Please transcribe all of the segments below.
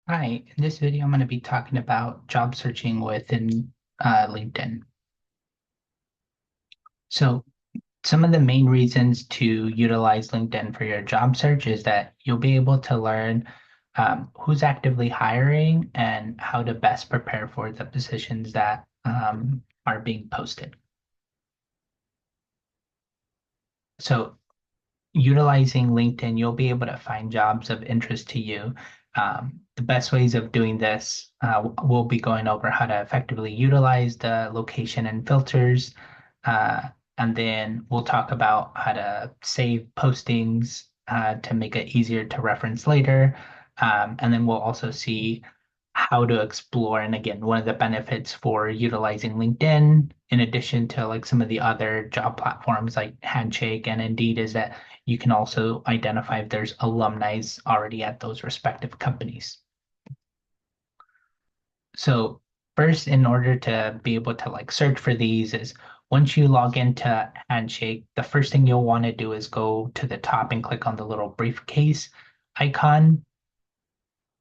Hi, in this video, I'm going to be talking about job searching within LinkedIn. So, some of the main reasons to utilize LinkedIn for your job search is that you'll be able to learn who's actively hiring and how to best prepare for the positions that are being posted. So, utilizing LinkedIn, you'll be able to find jobs of interest to you. The best ways of doing this, we'll be going over how to effectively utilize the location and filters. And then we'll talk about how to save postings to make it easier to reference later. And then we'll also see how to explore. And again, one of the benefits for utilizing LinkedIn, in addition to like some of the other job platforms like Handshake and Indeed, is that you can also identify if there's alumni already at those respective companies. So first, in order to be able to like search for these is once you log into Handshake, the first thing you'll want to do is go to the top and click on the little briefcase icon.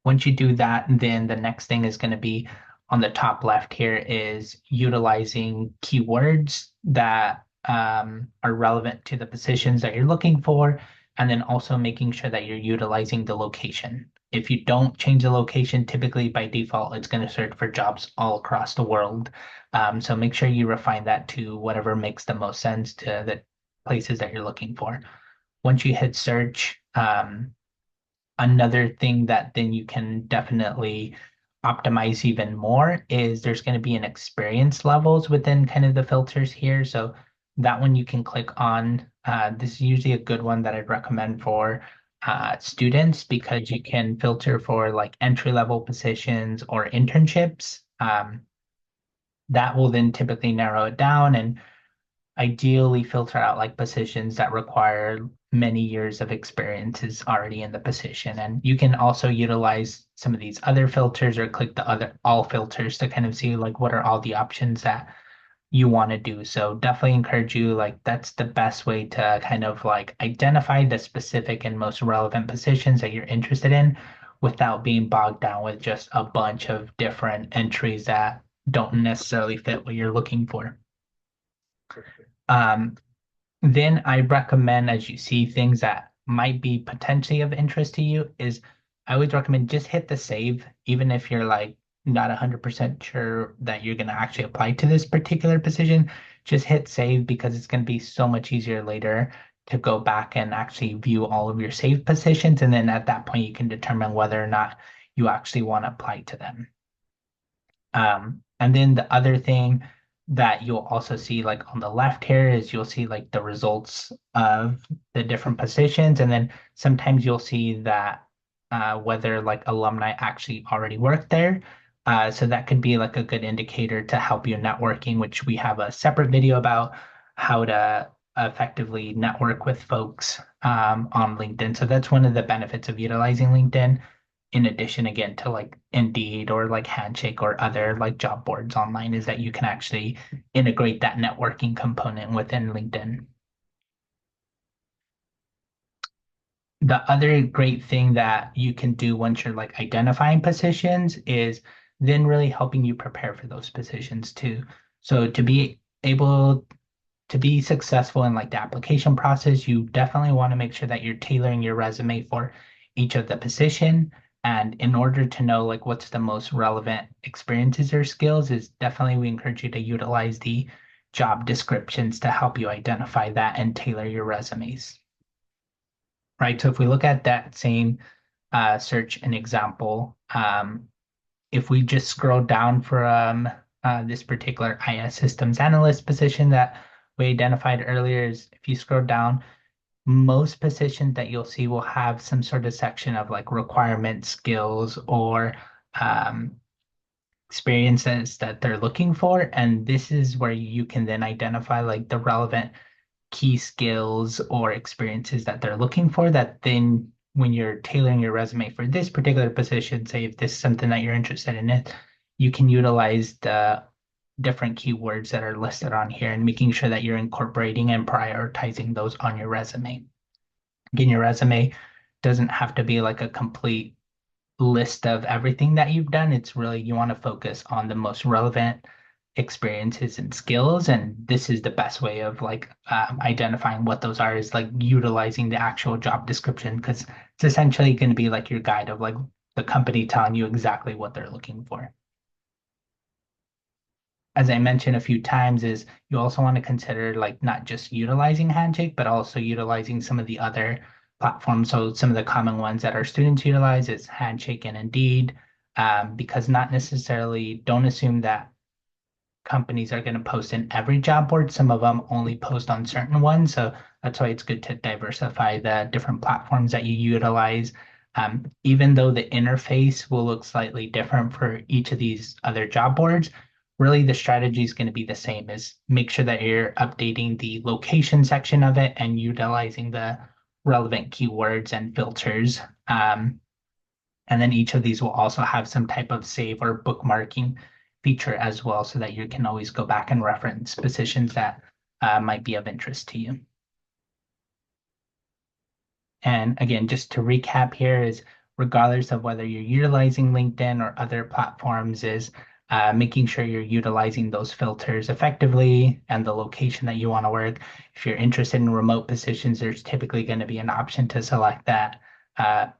Once you do that, then the next thing is going to be on the top left here is utilizing keywords that are relevant to the positions that you're looking for, and then also making sure that you're utilizing the location. If you don't change the location, typically by default, it's going to search for jobs all across the world. So make sure you refine that to whatever makes the most sense to the places that you're looking for. Once you hit search, another thing that then you can definitely optimize even more is there's going to be an experience levels within kind of the filters here. So that one you can click on. This is usually a good one that I'd recommend for students because you can filter for like entry level positions or internships. That will then typically narrow it down and ideally filter out like positions that require many years of experiences already in the position. And you can also utilize some of these other filters or click the other all filters to kind of see like what are all the options that you want to do. So definitely encourage you, like that's the best way to kind of like identify the specific and most relevant positions that you're interested in without being bogged down with just a bunch of different entries that don't necessarily fit what you're looking for. Um, then I recommend, as you see things that might be potentially of interest to you, is I always recommend just hit the save, even if you're like not 100% sure that you're going to actually apply to this particular position. Just hit save because it's going to be so much easier later to go back and actually view all of your saved positions. And then at that point, you can determine whether or not you actually want to apply to them. And then the other thing that you'll also see like on the left here is you'll see like the results of the different positions. And then sometimes you'll see that whether like alumni actually already work there. So that could be like a good indicator to help you networking, which we have a separate video about how to effectively network with folks on LinkedIn. So that's one of the benefits of utilizing LinkedIn in addition again to like Indeed or like Handshake or other like job boards online is that you can actually integrate that networking component within LinkedIn. The other great thing that you can do once you're like identifying positions is then really helping you prepare for those positions too. So to be able to be successful in like the application process, you definitely want to make sure that you're tailoring your resume for each of the position. And in order to know like what's the most relevant experiences or skills, is definitely we encourage you to utilize the job descriptions to help you identify that and tailor your resumes. Right. So if we look at that same search and example, if we just scroll down from this particular IS systems analyst position that we identified earlier, is if you scroll down, most positions that you'll see will have some sort of section of like requirement skills or um, experiences that they're looking for. And this is where you can then identify like the relevant key skills or experiences that they're looking for that then when you're tailoring your resume for this particular position, say if this is something that you're interested in it, you can utilize the different keywords that are listed on here and making sure that you're incorporating and prioritizing those on your resume. Again, your resume doesn't have to be like a complete list of everything that you've done. It's really you want to focus on the most relevant experiences and skills. And this is the best way of like identifying what those are is like utilizing the actual job description because it's essentially going to be like your guide of like the company telling you exactly what they're looking for. As I mentioned a few times, is you also want to consider like not just utilizing Handshake, but also utilizing some of the other platforms. So some of the common ones that our students utilize is Handshake and Indeed, because not necessarily don't assume that companies are going to post in every job board. Some of them only post on certain ones. So that's why it's good to diversify the different platforms that you utilize. Even though the interface will look slightly different for each of these other job boards, really the strategy is going to be the same is make sure that you're updating the location section of it and utilizing the relevant keywords and filters. And then each of these will also have some type of save or bookmarking feature as well, so that you can always go back and reference positions that might be of interest to you. And again, just to recap here is regardless of whether you're utilizing LinkedIn or other platforms, is making sure you're utilizing those filters effectively and the location that you want to work. If you're interested in remote positions, there's typically going to be an option to select that.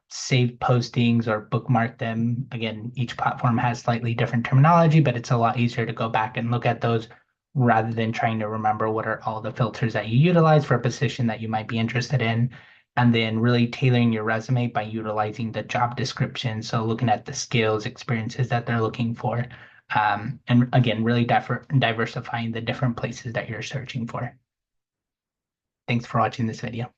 Save postings or bookmark them. Again, each platform has slightly different terminology, but it's a lot easier to go back and look at those rather than trying to remember what are all the filters that you utilize for a position that you might be interested in, and then really tailoring your resume by utilizing the job description. So looking at the skills, experiences that they're looking for. And again, really diversifying the different places that you're searching for. Thanks for watching this video.